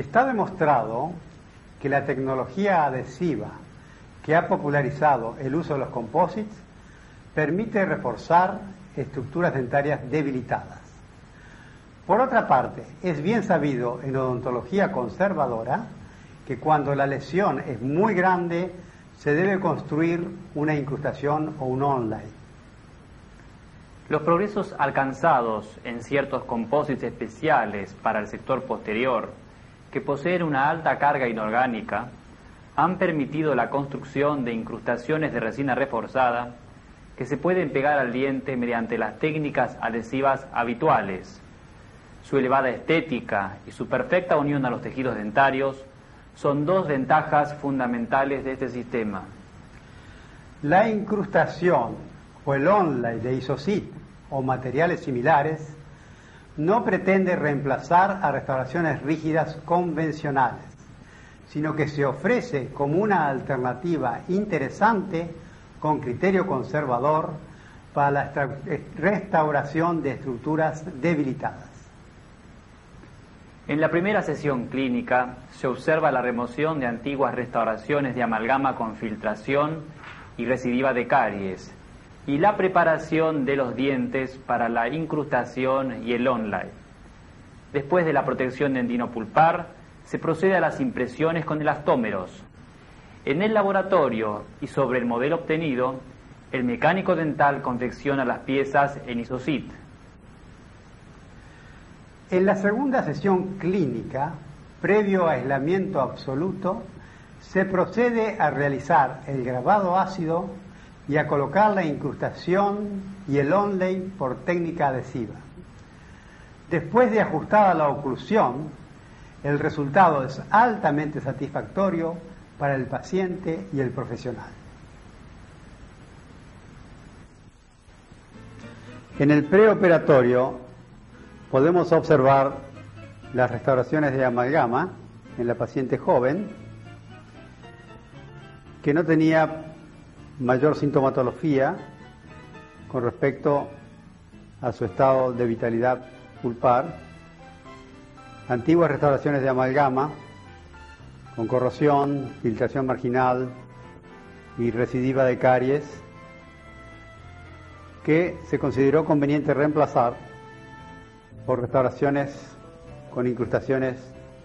Está demostrado que la tecnología adhesiva que ha popularizado el uso de los composites permite reforzar estructuras dentarias debilitadas. Por otra parte, es bien sabido en odontología conservadora que cuando la lesión es muy grande se debe construir una incrustación o un onlay. Los progresos alcanzados en ciertos composites especiales para el sector posterior, que poseen una alta carga inorgánica, han permitido la construcción de incrustaciones de resina reforzada que se pueden pegar al diente mediante las técnicas adhesivas habituales. Su elevada estética y su perfecta unión a los tejidos dentarios son dos ventajas fundamentales de este sistema. La incrustación o el onlay de Isosit o materiales similares no pretende reemplazar a restauraciones rígidas convencionales, sino que se ofrece como una alternativa interesante con criterio conservador para la restauración de estructuras debilitadas. En la primera sesión clínica se observa la remoción de antiguas restauraciones de amalgama con filtración y recidiva de caries y la preparación de los dientes para la incrustación y el onlay. Después de la protección dentino-pulpar, se procede a las impresiones con elastómeros. En el laboratorio y sobre el modelo obtenido, el mecánico dental confecciona las piezas en Isosit. En la segunda sesión clínica, previo a aislamiento absoluto, se procede a realizar el grabado ácido y a colocar la incrustación y el onlay por técnica adhesiva. Después de ajustada la oclusión, el resultado es altamente satisfactorio para el paciente y el profesional. En el preoperatorio podemos observar las restauraciones de amalgama en la paciente joven que no tenía mayor sintomatología con respecto a su estado de vitalidad pulpar, antiguas restauraciones de amalgama con corrosión, filtración marginal y recidiva de caries que se consideró conveniente reemplazar por restauraciones con incrustaciones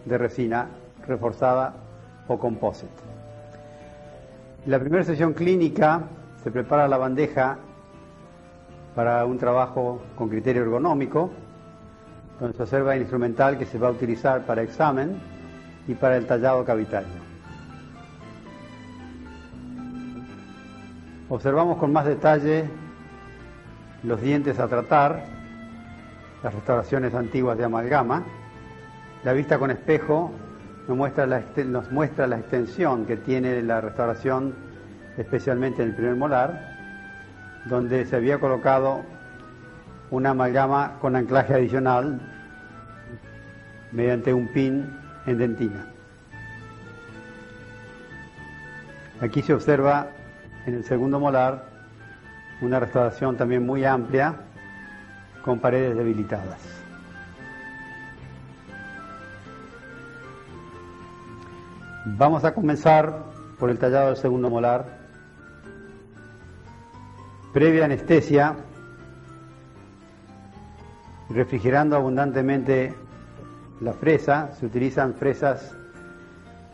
de resina reforzada o composite. En la primera sesión clínica se prepara la bandeja para un trabajo con criterio ergonómico, donde se observa el instrumental que se va a utilizar para examen y para el tallado cavitario. Observamos con más detalle los dientes a tratar, las restauraciones antiguas de amalgama. La vista con espejo nos muestra la extensión que tiene la restauración, especialmente en el primer molar, donde se había colocado una amalgama con anclaje adicional mediante un pin en dentina. Aquí se observa en el segundo molar una restauración también muy amplia con paredes debilitadas. Vamos a comenzar por el tallado del segundo molar. Previa anestesia, refrigerando abundantemente la fresa, se utilizan fresas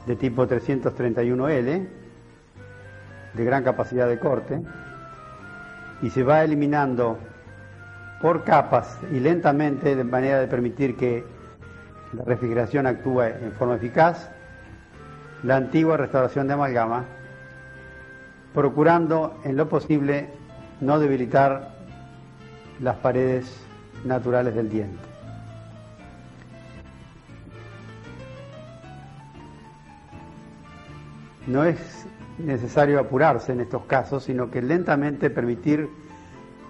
de tipo 331L, de gran capacidad de corte, y se va eliminando por capas y lentamente, de manera de permitir que la refrigeración actúe en forma eficaz, la antigua restauración de amalgama, procurando en lo posible no debilitar las paredes naturales del diente. No es necesario apurarse en estos casos, sino que lentamente permitir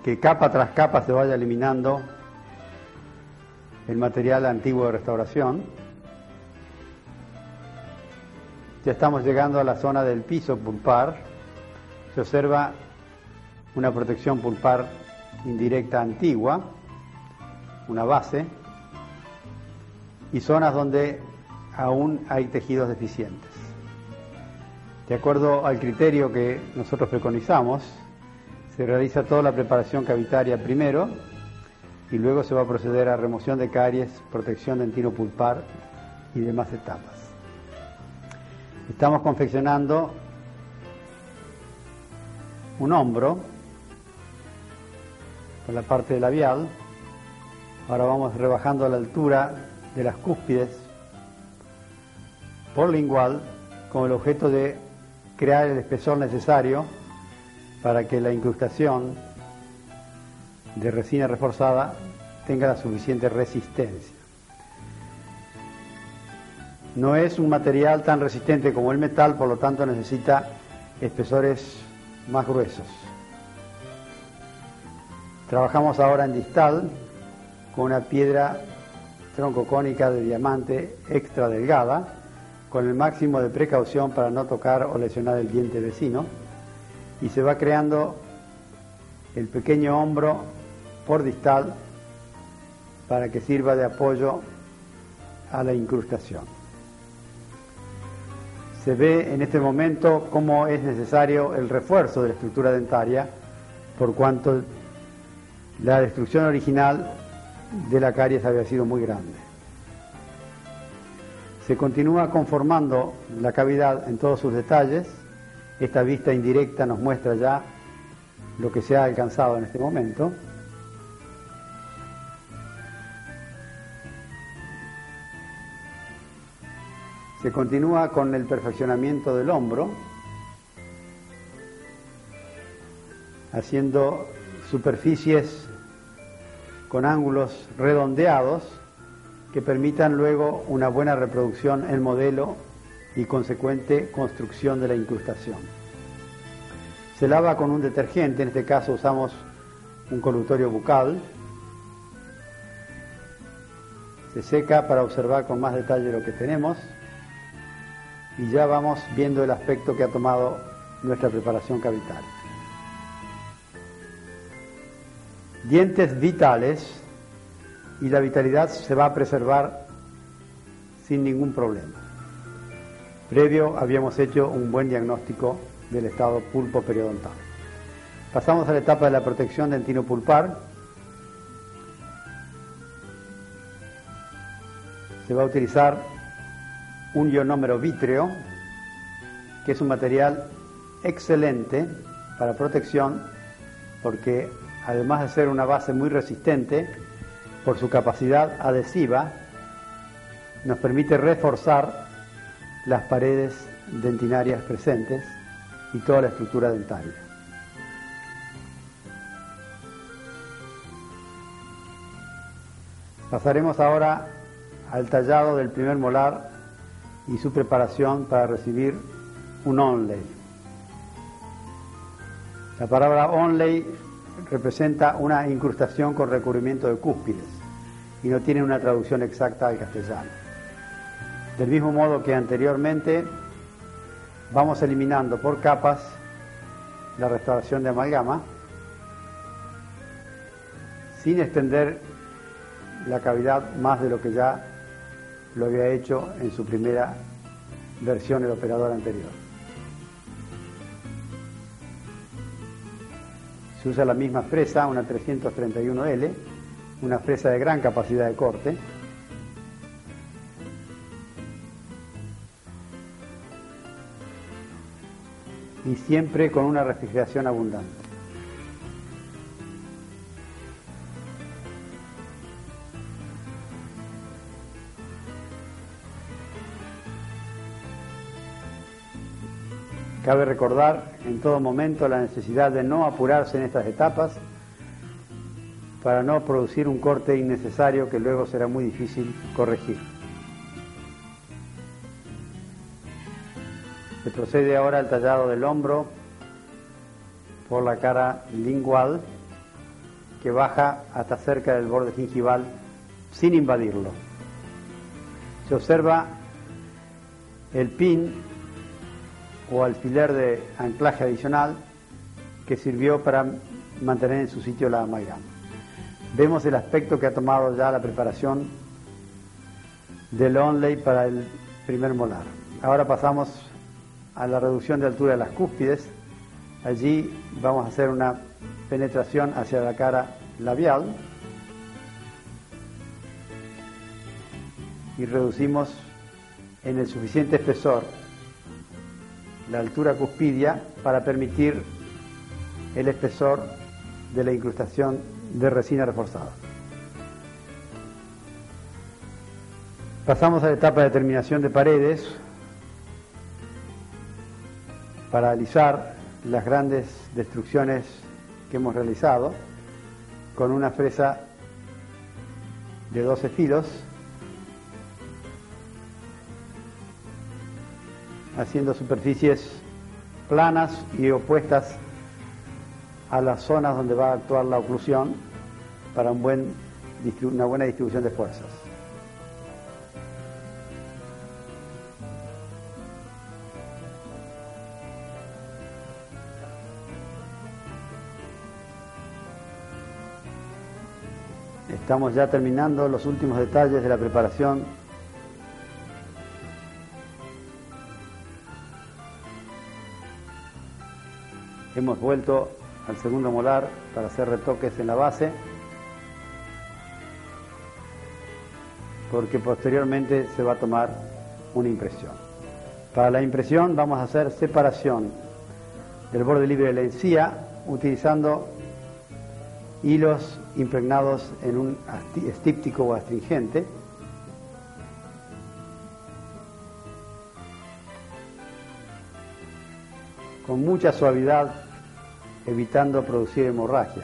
que capa tras capa se vaya eliminando el material antiguo de restauración. Ya estamos llegando a la zona del piso pulpar. Se observa una protección pulpar indirecta antigua, una base, y zonas donde aún hay tejidos deficientes. De acuerdo al criterio que nosotros preconizamos, se realiza toda la preparación cavitaria primero y luego se va a proceder a remoción de caries, protección dentinopulpar y demás etapas. Estamos confeccionando un hombro por la parte labial. Ahora vamos rebajando la altura de las cúspides por lingual con el objeto de crear el espesor necesario para que la incrustación de resina reforzada tenga la suficiente resistencia. No es un material tan resistente como el metal, por lo tanto necesita espesores más gruesos. Trabajamos ahora en distal con una piedra troncocónica de diamante extra delgada, con el máximo de precaución para no tocar o lesionar el diente vecino, y se va creando el pequeño hombro por distal para que sirva de apoyo a la incrustación. Se ve en este momento cómo es necesario el refuerzo de la estructura dentaria, por cuanto la destrucción original de la caries había sido muy grande. Se continúa conformando la cavidad en todos sus detalles. Esta vista indirecta nos muestra ya lo que se ha alcanzado en este momento. Se continúa con el perfeccionamiento del hombro, haciendo superficies con ángulos redondeados que permitan luego una buena reproducción en modelo y consecuente construcción de la incrustación. Se lava con un detergente, en este caso usamos un colutorio bucal. Se seca para observar con más detalle lo que tenemos y ya vamos viendo el aspecto que ha tomado nuestra preparación cavitaria. Dientes vitales, y la vitalidad se va a preservar sin ningún problema. Previo habíamos hecho un buen diagnóstico del estado pulpo-periodontal. Pasamos a la etapa de la protección dentinopulpar. Se va a utilizar un ionómero vítreo, que es un material excelente para protección, porque además de ser una base muy resistente, por su capacidad adhesiva, nos permite reforzar las paredes dentinarias presentes y toda la estructura dentaria. Pasaremos ahora al tallado del primer molar y su preparación para recibir un onlay. La palabra onlay representa una incrustación con recubrimiento de cúspides y no tiene una traducción exacta al castellano. Del mismo modo que anteriormente, vamos eliminando por capas la restauración de amalgama sin extender la cavidad más de lo que ya lo había hecho en su primera versión el operador anterior. Se usa la misma fresa, una 331L, una fresa de gran capacidad de corte. Y siempre con una refrigeración abundante. Cabe recordar en todo momento la necesidad de no apurarse en estas etapas para no producir un corte innecesario que luego será muy difícil corregir. Se procede ahora al tallado del hombro por la cara lingual, que baja hasta cerca del borde gingival sin invadirlo. Se observa el pin o alfiler de anclaje adicional que sirvió para mantener en su sitio la amalgama. Vemos el aspecto que ha tomado ya la preparación del onlay para el primer molar. Ahora pasamos a la reducción de altura de las cúspides. Allí vamos a hacer una penetración hacia la cara labial y reducimos en el suficiente espesor la altura cuspidia para permitir el espesor de la incrustación de resina reforzada. Pasamos a la etapa de terminación de paredes para alisar las grandes destrucciones que hemos realizado con una fresa de 12 filos, haciendo superficies planas y opuestas a las zonas donde va a actuar la oclusión para una buena distribución de fuerzas. Estamos ya terminando los últimos detalles de la preparación hemos vuelto al segundo molar para hacer retoques en la base, porque posteriormente se va a tomar una impresión. Para la impresión vamos a hacer separación del borde libre de la encía utilizando hilos impregnados en un estíptico o astringente, con mucha suavidad, evitando producir hemorragia.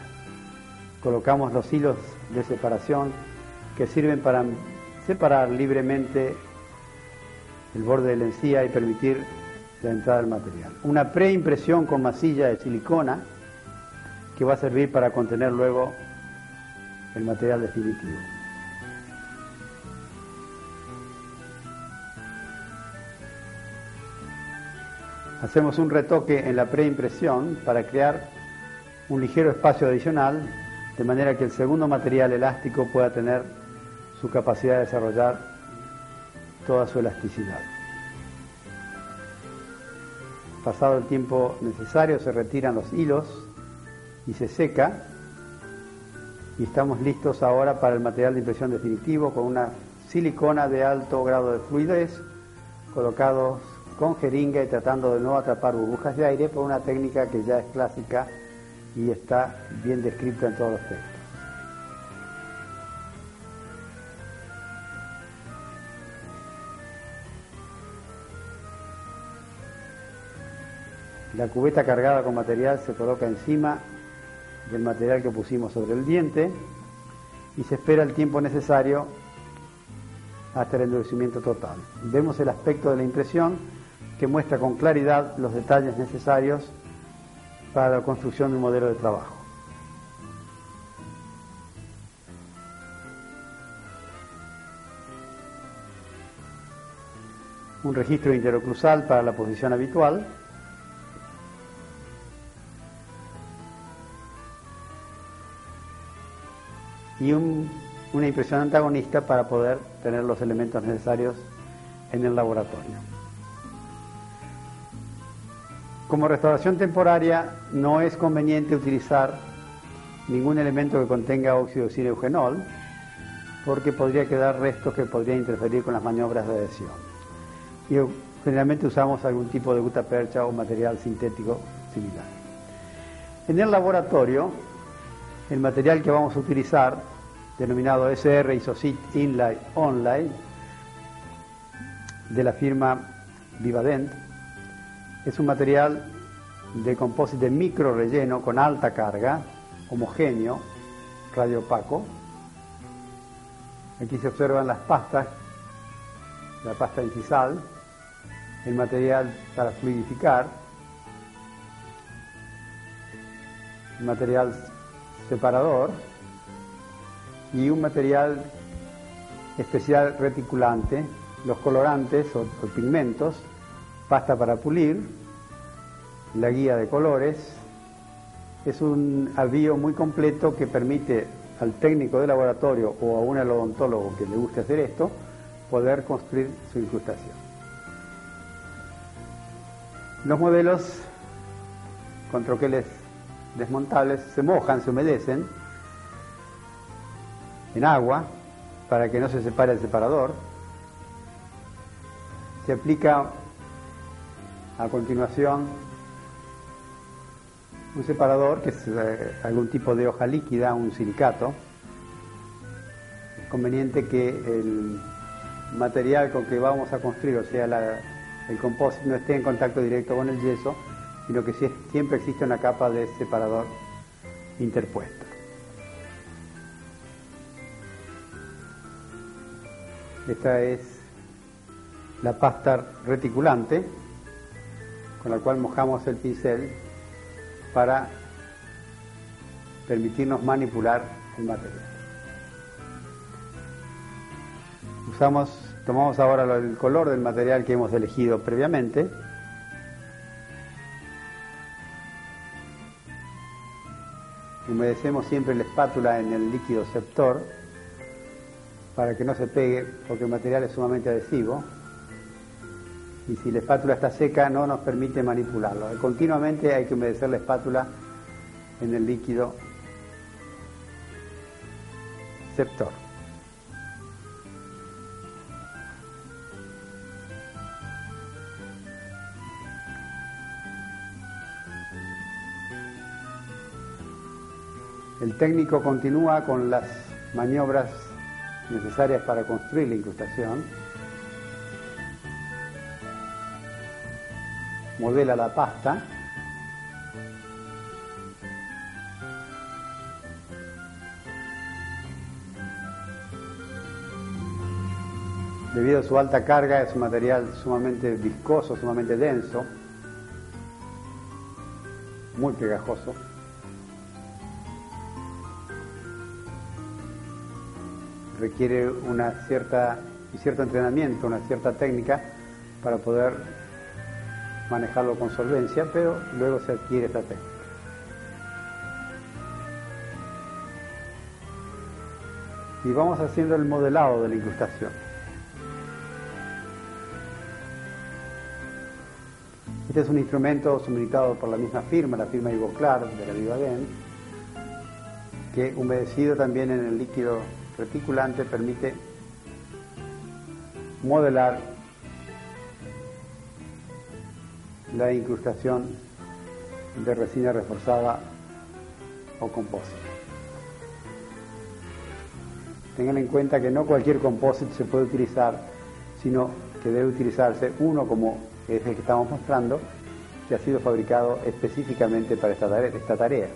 Colocamos los hilos de separación que sirven para separar libremente el borde de la encía y permitir la entrada del material. Una preimpresión con masilla de silicona que va a servir para contener luego el material definitivo. Hacemos un retoque en la preimpresión para crear un ligero espacio adicional, de manera que el segundo material elástico pueda tener su capacidad de desarrollar toda su elasticidad. Pasado el tiempo necesario, se retiran los hilos y se seca, y estamos listos ahora para el material de impresión definitivo con una silicona de alto grado de fluidez, colocados con jeringa y tratando de no atrapar burbujas de aire por una técnica que ya es clásica y está bien descrita en todos los textos. La cubeta cargada con material se coloca encima del material que pusimos sobre el diente y se espera el tiempo necesario hasta el endurecimiento total. Vemos el aspecto de la impresión que muestra con claridad los detalles necesarios para la construcción de un modelo de trabajo. Un registro interoclusal para la posición habitual. Y una impresión antagonista para poder tener los elementos necesarios en el laboratorio. Como restauración temporaria no es conveniente utilizar ningún elemento que contenga óxido de zinc eugenol, porque podría quedar restos que podrían interferir con las maniobras de adhesión. Y generalmente usamos algún tipo de gutapercha o material sintético similar. En el laboratorio, el material que vamos a utilizar, denominado SR Isosit Inlay Onlay, de la firma Vivadent, es un material de composite micro relleno con alta carga, homogéneo, radioopaco. Aquí se observan las pastas, la pasta incisal, el material para fluidificar, el material separador y un material especial reticulante, los colorantes o pigmentos, pasta para pulir, la guía de colores. Es un avío muy completo que permite al técnico de laboratorio o a un odontólogo que le guste hacer esto, poder construir su incrustación. Los modelos con troqueles desmontables se mojan, se humedecen en agua para que no se separe el separador. Se aplica a continuación un separador que es algún tipo de hoja líquida, un silicato. Es conveniente que el material con que vamos a construir, o sea, el composite, no esté en contacto directo con el yeso, sino que siempre existe una capa de separador interpuesta. Esta es la pasta reticulante con la cual mojamos el pincel para permitirnos manipular el material. Tomamos ahora el color del material que hemos elegido previamente. Humedecemos siempre la espátula en el líquido Septor para que no se pegue, porque el material es sumamente adhesivo. Y si la espátula está seca no nos permite manipularlo. Continuamente hay que humedecer la espátula en el líquido Septor. El técnico continúa con las maniobras necesarias para construir la incrustación. Modela la pasta. Debido a su alta carga, es un material sumamente viscoso, sumamente denso, muy pegajoso. Requiere cierto entrenamiento, una cierta técnica para poder manejarlo con solvencia, pero luego se adquiere esta técnica. Y vamos haciendo el modelado de la incrustación. Este es un instrumento suministrado por la misma firma, la firma Ivoclar de la Vivaden, que humedecido también en el líquido reticulante permite modelar la incrustación de resina reforzada o composite. Tengan en cuenta que no cualquier composite se puede utilizar, sino que debe utilizarse uno como es el que estamos mostrando, que ha sido fabricado específicamente para esta tarea.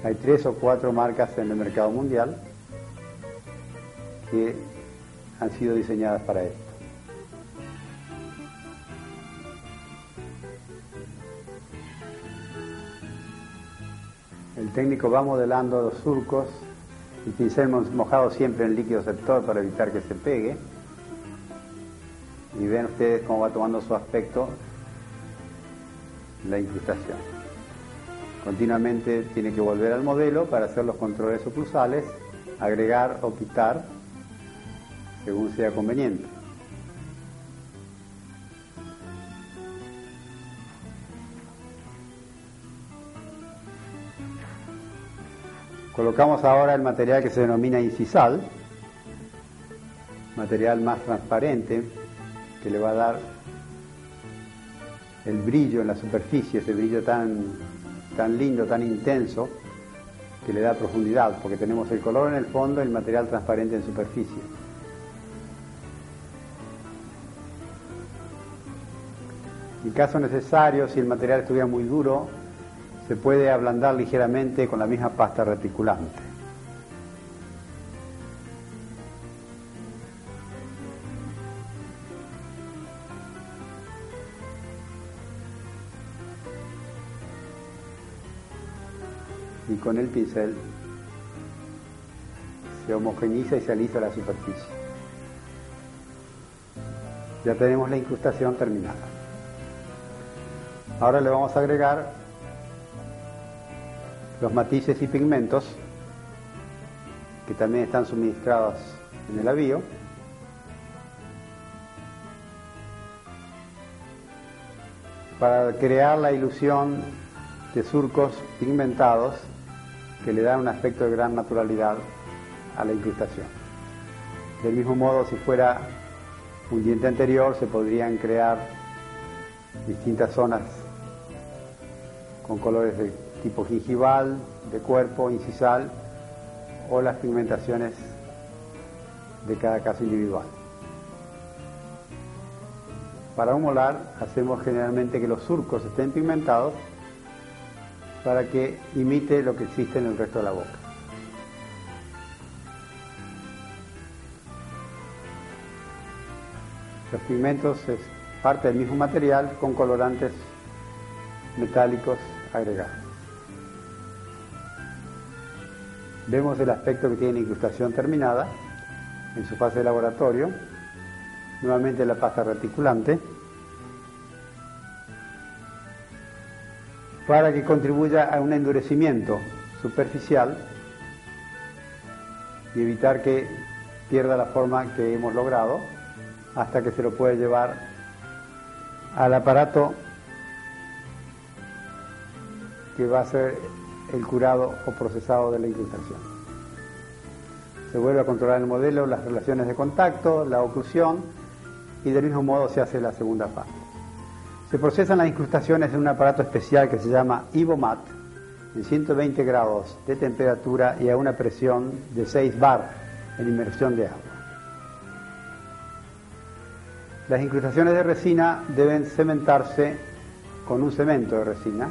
Hay 3 o 4 marcas en el mercado mundial que han sido diseñadas para esto. El técnico va modelando los surcos, el pincel mojado siempre en líquido Septor para evitar que se pegue. Y ven ustedes cómo va tomando su aspecto la incrustación. Continuamente tiene que volver al modelo para hacer los controles oclusales, agregar o quitar según sea conveniente. Colocamos ahora el material que se denomina incisal, material más transparente que le va a dar el brillo en la superficie, ese brillo tan lindo, tan intenso, que le da profundidad, porque tenemos el color en el fondo y el material transparente en superficie. En caso necesario, si el material estuviera muy duro, se puede ablandar ligeramente con la misma pasta reticulante. Y con el pincel se homogeneiza y se alisa la superficie. Ya tenemos la incrustación terminada. Ahora le vamos a agregar los matices y pigmentos que también están suministrados en el avío. para crear la ilusión de surcos pigmentados que le dan un aspecto de gran naturalidad a la incrustación. Del mismo modo, si fuera un diente anterior, se podrían crear distintas zonas con colores de tipo gingival, de cuerpo, incisal, o las pigmentaciones de cada caso individual. Para un molar hacemos generalmente que los surcos estén pigmentados para que imite lo que existe en el resto de la boca. Los pigmentos es parte del mismo material con colorantes metálicos agregados. Vemos el aspecto que tiene la incrustación terminada en su fase de laboratorio. Nuevamente la pasta reticulante para que contribuya a un endurecimiento superficial y evitar que pierda la forma que hemos logrado hasta que se lo puede llevar al aparato que va a ser el curado o procesado de la incrustación. Se vuelve a controlar el modelo, las relaciones de contacto, la oclusión, y del mismo modo se hace la segunda fase. Se procesan las incrustaciones en un aparato especial que se llama Ivomat, en 120 grados de temperatura y a una presión de 6 bar en inmersión de agua. Las incrustaciones de resina deben cementarse con un cemento de resina.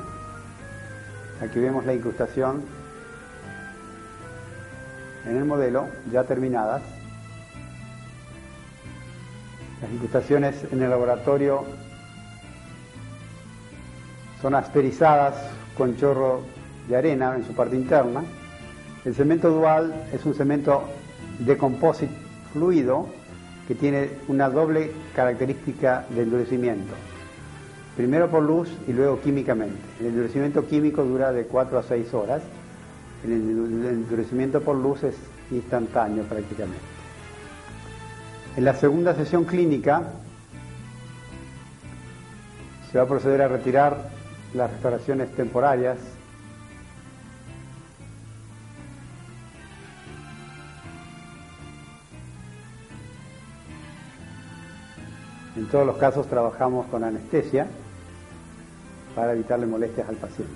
Aquí vemos la incrustación en el modelo, ya terminadas. Las incrustaciones en el laboratorio son asterizadas con chorro de arena en su parte interna. El cemento dual es un cemento de composite fluido que tiene una doble característica de endurecimiento. Primero por luz y luego químicamente. El endurecimiento químico dura de 4 a 6 horas. El endurecimiento por luz es instantáneo prácticamente. En la segunda sesión clínica se va a proceder a retirar las restauraciones temporarias en todos los casos trabajamos con anestesia para evitarle molestias al paciente.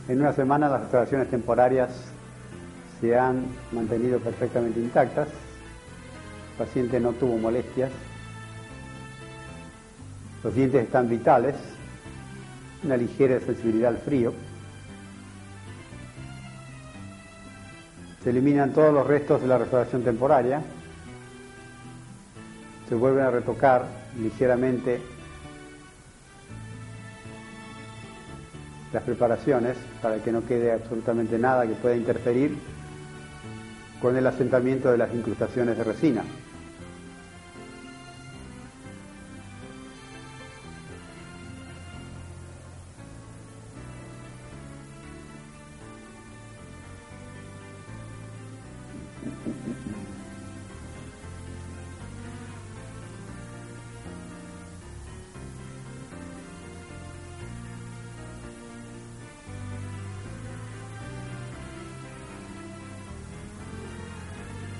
En una semana las restauraciones temporarias se han mantenido perfectamente intactas. El paciente no tuvo molestias. Los dientes están vitales, una ligera sensibilidad al frío. Se eliminan todos los restos de la restauración temporaria. Se vuelven a retocar ligeramente las preparaciones para que no quede absolutamente nada que pueda interferir con el asentamiento de las incrustaciones de resina.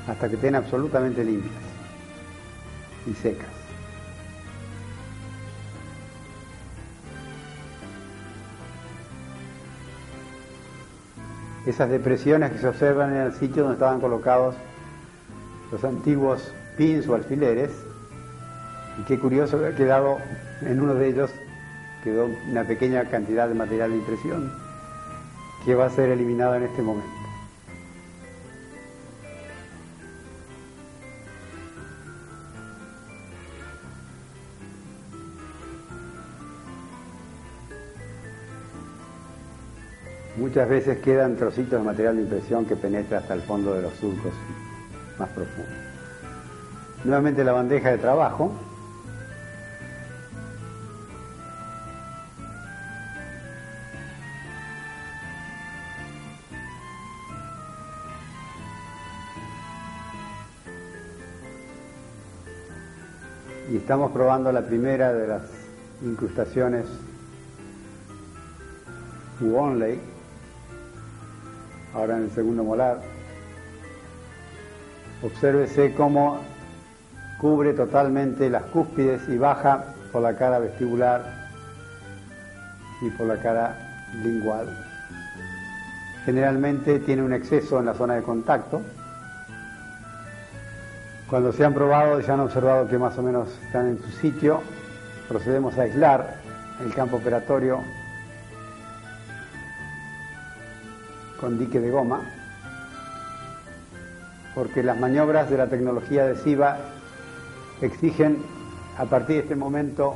Hasta que estén absolutamente limpias y secas. Esas depresiones que se observan en el sitio donde estaban colocados los antiguos pins o alfileres, y qué curioso haber quedado en uno de ellos, quedó una pequeña cantidad de material de impresión que va a ser eliminado en este momento. Muchas veces quedan trocitos de material de impresión que penetra hasta el fondo de los surcos más profundos. Nuevamente la bandeja de trabajo. Y estamos probando la primera de las incrustaciones u onlay, ahora en el segundo molar. Obsérvese cómo cubre totalmente las cúspides y baja por la cara vestibular y por la cara lingual. Generalmente tiene un exceso en la zona de contacto. Cuando se han probado y se han observado que más o menos están en su sitio, procedemos a aislar el campo operatorio con dique de goma, porque las maniobras de la tecnología adhesiva exigen a partir de este momento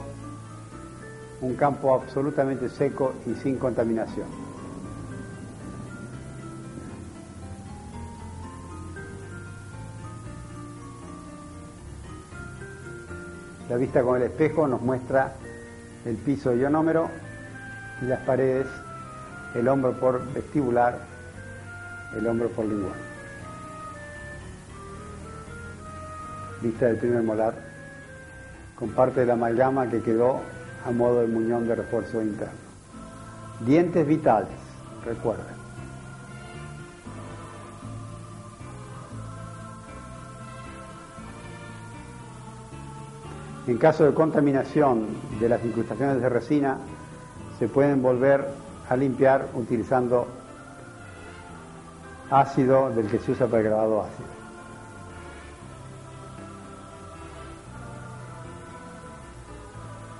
un campo absolutamente seco y sin contaminación. La vista con el espejo nos muestra el piso ionómero y las paredes, el hombro por vestibular, el hombro por lingual. Vista del primer molar, con parte de la amalgama que quedó a modo de muñón de refuerzo interno. Dientes vitales, recuerden. En caso de contaminación de las incrustaciones de resina, se pueden volver a limpiar utilizando ácido del que se usa para el grabado ácido.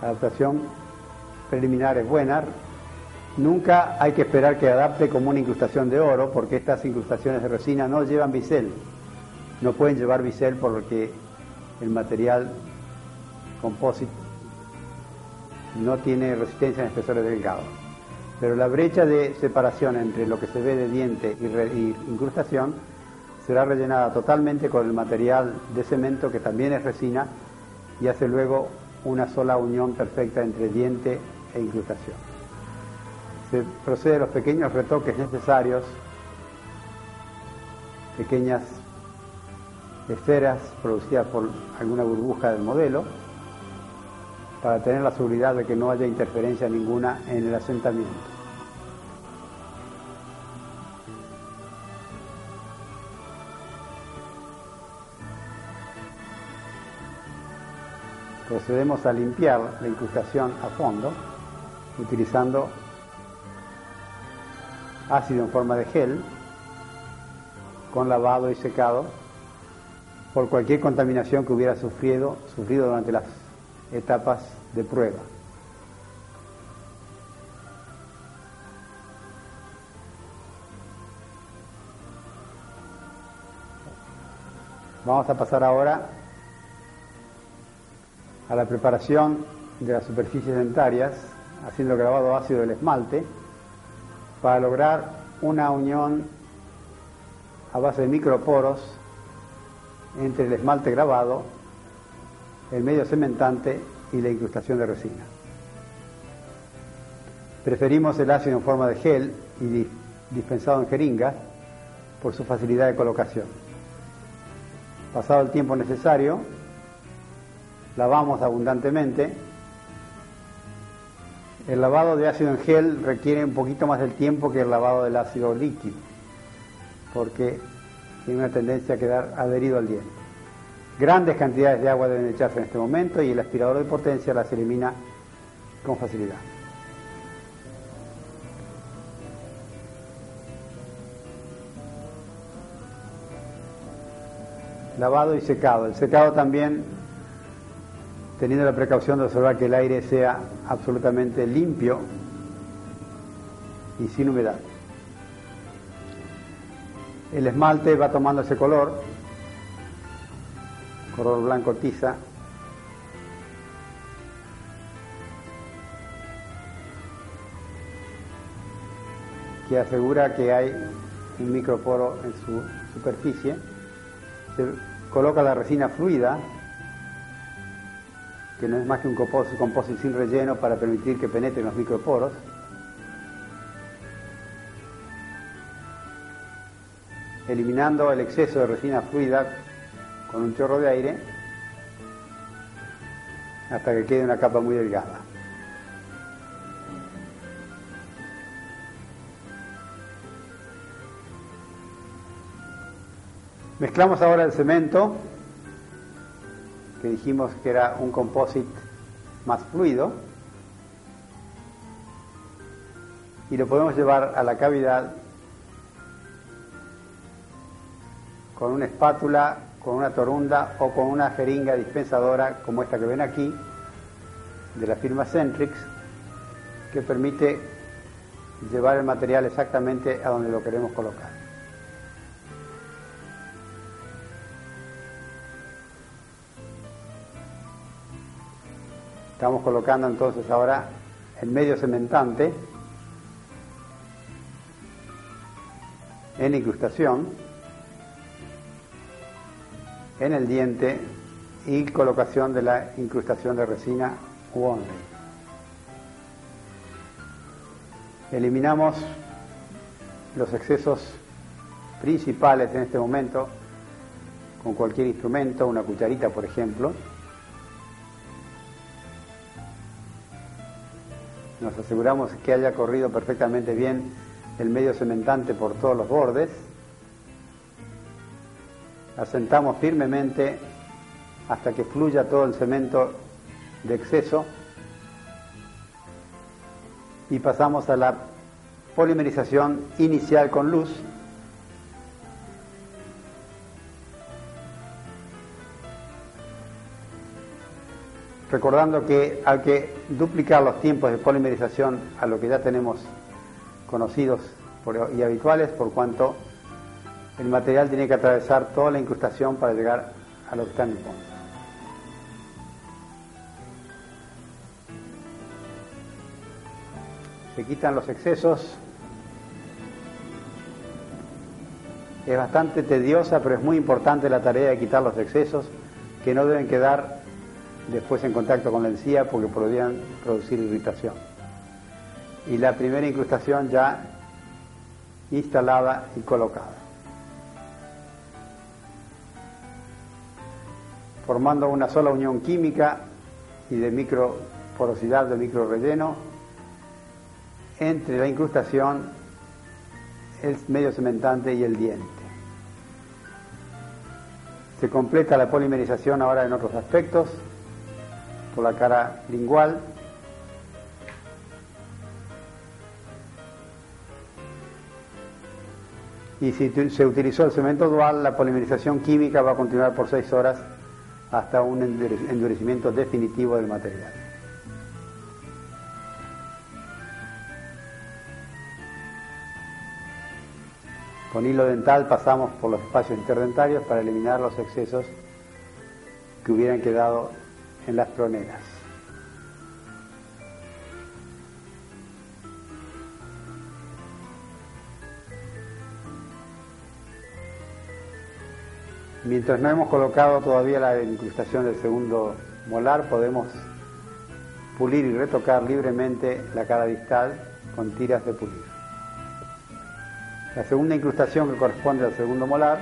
La adaptación preliminar es buena. Nunca hay que esperar que adapte como una incrustación de oro, porque estas incrustaciones de resina no llevan bisel. No pueden llevar bisel porque el material composite no tiene resistencia en espesores delgados. Pero la brecha de separación entre lo que se ve de diente y incrustación será rellenada totalmente con el material de cemento, que también es resina, y hace luego una sola unión perfecta entre diente e incrustación. Se procede a los pequeños retoques necesarios, pequeñas esferas producidas por alguna burbuja del modelo, para tener la seguridad de que no haya interferencia ninguna en el asentamiento. Procedemos a limpiar la incrustación a fondo utilizando ácido en forma de gel con lavado y secado por cualquier contaminación que hubiera sufrido durante las etapas de prueba. Vamos a pasar ahora a la preparación de las superficies dentarias, haciendo el grabado ácido del esmalte, para lograr una unión a base de microporos entre el esmalte grabado, el medio cementante y la incrustación de resina. Preferimos el ácido en forma de gel y dispensado en jeringas por su facilidad de colocación. Pasado el tiempo necesario, lavamos abundantemente. El lavado de ácido en gel requiere un poquito más del tiempo que el lavado del ácido líquido, porque tiene una tendencia a quedar adherido al diente. Grandes cantidades de agua deben echarse en este momento y el aspirador de potencia las elimina con facilidad. Lavado y secado. El secado también teniendo la precaución de observar que el aire sea absolutamente limpio y sin humedad. El esmalte va tomando ese color blanco tiza, que asegura que hay un microporo en su superficie. Se coloca la resina fluida, que no es más que un composite sin relleno para permitir que penetren los microporos. Eliminando el exceso de resina fluida con un chorro de aire hasta que quede una capa muy delgada. Mezclamos ahora el cemento, que dijimos que era un composite más fluido, y lo podemos llevar a la cavidad con una espátula, con una torunda o con una jeringa dispensadora como esta que ven aquí, de la firma Centrix, que permite llevar el material exactamente a donde lo queremos colocar. Estamos colocando entonces ahora el medio cementante en incrustación, en el diente y colocación de la incrustación de resina u onley. Eliminamos los excesos principales en este momento con cualquier instrumento, una cucharita por ejemplo. Nos aseguramos que haya corrido perfectamente bien el medio cementante por todos los bordes. Asentamos firmemente hasta que fluya todo el cemento de exceso y pasamos a la polimerización inicial con luz. Recordando que hay que duplicar los tiempos de polimerización a lo que ya tenemos conocidos y habituales, por cuanto el material tiene que atravesar toda la incrustación para llegar a lo que está en el fondo. Se quitan los excesos. Es bastante tediosa, pero es muy importante la tarea de quitar los excesos que no deben quedar después en contacto con la encía porque podrían producir irritación. Y la primera incrustación ya instalada y colocada, formando una sola unión química y de microporosidad, de micro relleno entre la incrustación, el medio cementante y el diente. Se completa la polimerización ahora en otros aspectos, por la cara lingual. Y si se utilizó el cemento dual, la polimerización química va a continuar por 6 horas hasta un endurecimiento definitivo del material. Con hilo dental pasamos por los espacios interdentarios para eliminar los excesos que hubieran quedado en las troneras. Mientras no hemos colocado todavía la incrustación del segundo molar, podemos pulir y retocar libremente la cara distal con tiras de pulir. La segunda incrustación, que corresponde al segundo molar,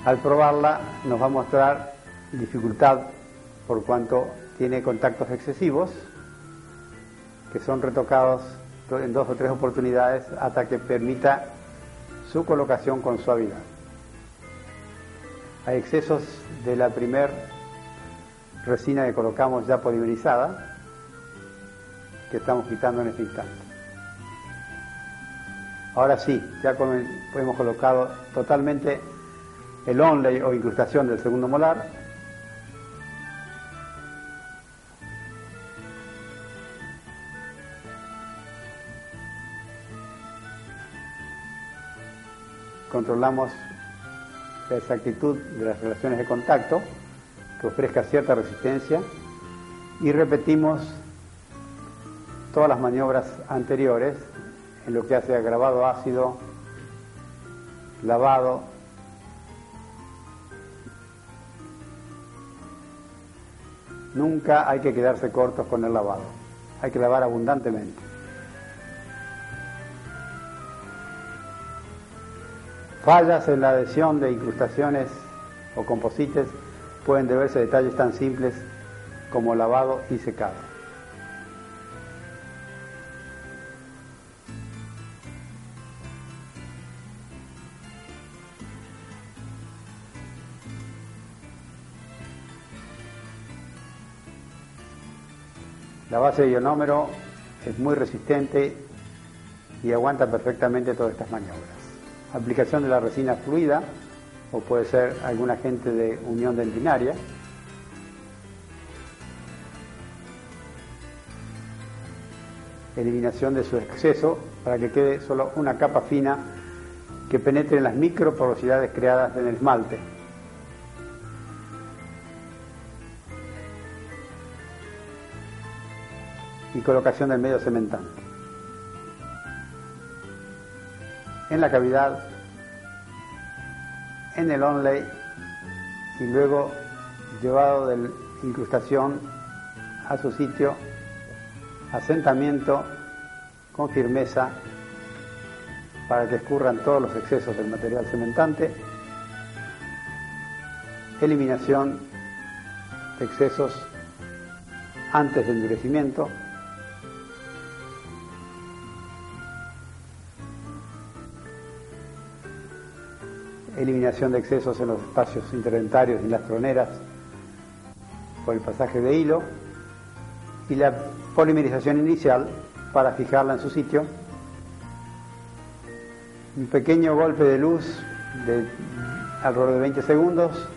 al probarla nos va a mostrar dificultad por cuanto tiene contactos excesivos que son retocados en 2 o 3 oportunidades hasta que permita su colocación con suavidad. Hay excesos de la primer resina que colocamos ya polimerizada que estamos quitando en este instante. Ahora sí, ya hemos colocado totalmente el onlay o incrustación del segundo molar. Controlamos la exactitud de las relaciones de contacto, que ofrezca cierta resistencia, y repetimos todas las maniobras anteriores en lo que hace a grabado ácido, lavado, nunca hay que quedarse cortos con el lavado, hay que lavar abundantemente. Fallas en la adhesión de incrustaciones o composites pueden deberse a detalles tan simples como lavado y secado. La base de ionómero es muy resistente y aguanta perfectamente todas estas maniobras. Aplicación de la resina fluida, o puede ser algún agente de unión dentinaria. Eliminación de su exceso para que quede solo una capa fina que penetre en las microporosidades creadas en el esmalte. Y colocación del medio cementante. En la cavidad, en el onlay y luego llevado de incrustación a su sitio, asentamiento con firmeza para que escurran todos los excesos del material cementante, eliminación de excesos antes del endurecimiento, eliminación de excesos en los espacios interdentarios y las troneras por el pasaje de hilo, y la polimerización inicial para fijarla en su sitio. Un pequeño golpe de luz de alrededor de 20 segundos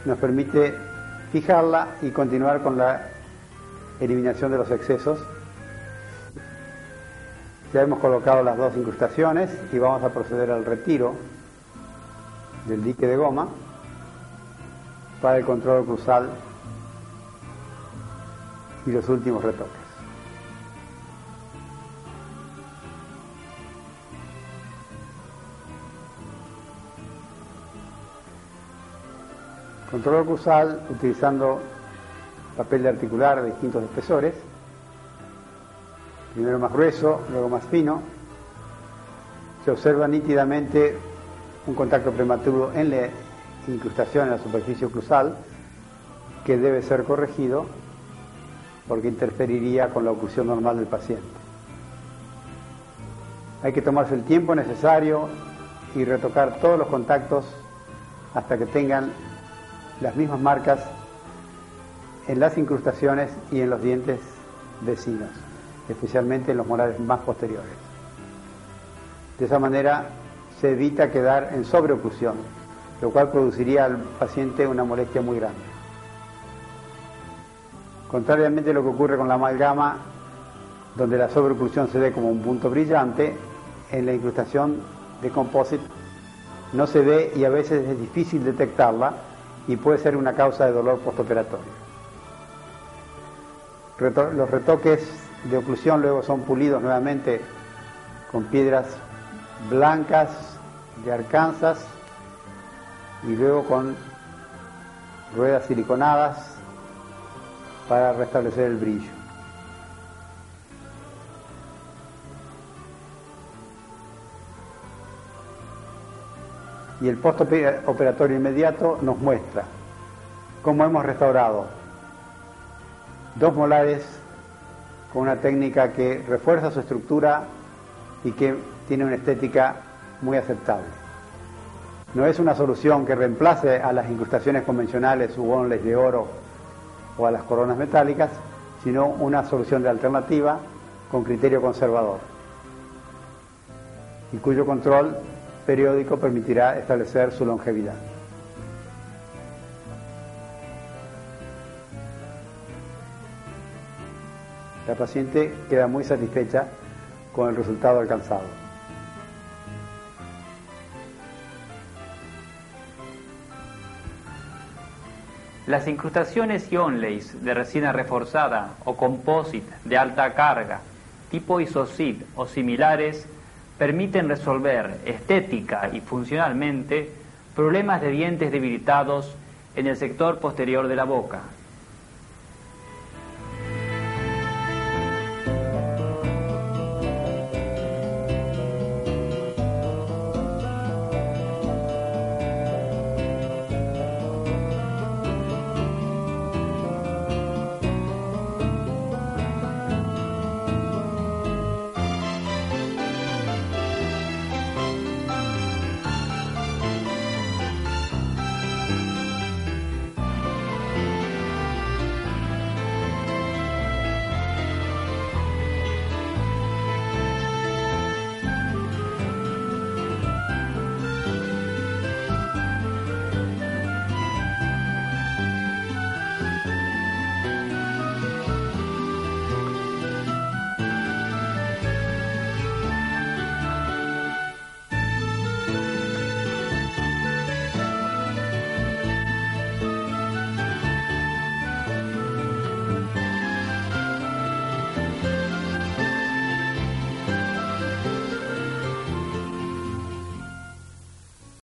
nos permite fijarla y continuar con la eliminación de los excesos. Ya hemos colocado las dos incrustaciones y vamos a proceder al retiro del dique de goma para el control cruzal y los últimos retoques. Control cruzal utilizando papel de articular de distintos espesores, primero más grueso, luego más fino. Se observa nítidamente un contacto prematuro en la incrustación en la superficie cruzal que debe ser corregido porque interferiría con la oclusión normal del paciente. Hay que tomarse el tiempo necesario y retocar todos los contactos hasta que tengan las mismas marcas en las incrustaciones y en los dientes vecinos, especialmente en los molares más posteriores. De esa manera se evita quedar en sobreoclusión, lo cual produciría al paciente una molestia muy grande. Contrariamente a lo que ocurre con la amalgama, donde la sobreoclusión se ve como un punto brillante, en la incrustación de composite no se ve y a veces es difícil detectarla y puede ser una causa de dolor postoperatorio. Los retoques de oclusión luego son pulidos nuevamente con piedras blancas de Arkansas y luego con ruedas siliconadas para restablecer el brillo. Y el postoperatorio inmediato nos muestra cómo hemos restaurado dos molares con una técnica que refuerza su estructura y que tiene una estética muy aceptable. No es una solución que reemplace a las incrustaciones convencionales u onleys de oro o a las coronas metálicas, sino una solución de alternativa con criterio conservador y cuyo control periódico permitirá establecer su longevidad. La paciente queda muy satisfecha con el resultado alcanzado. Las incrustaciones y onleys de resina reforzada o composite de alta carga, tipo ISOCID o similares, permiten resolver estética y funcionalmente problemas de dientes debilitados en el sector posterior de la boca,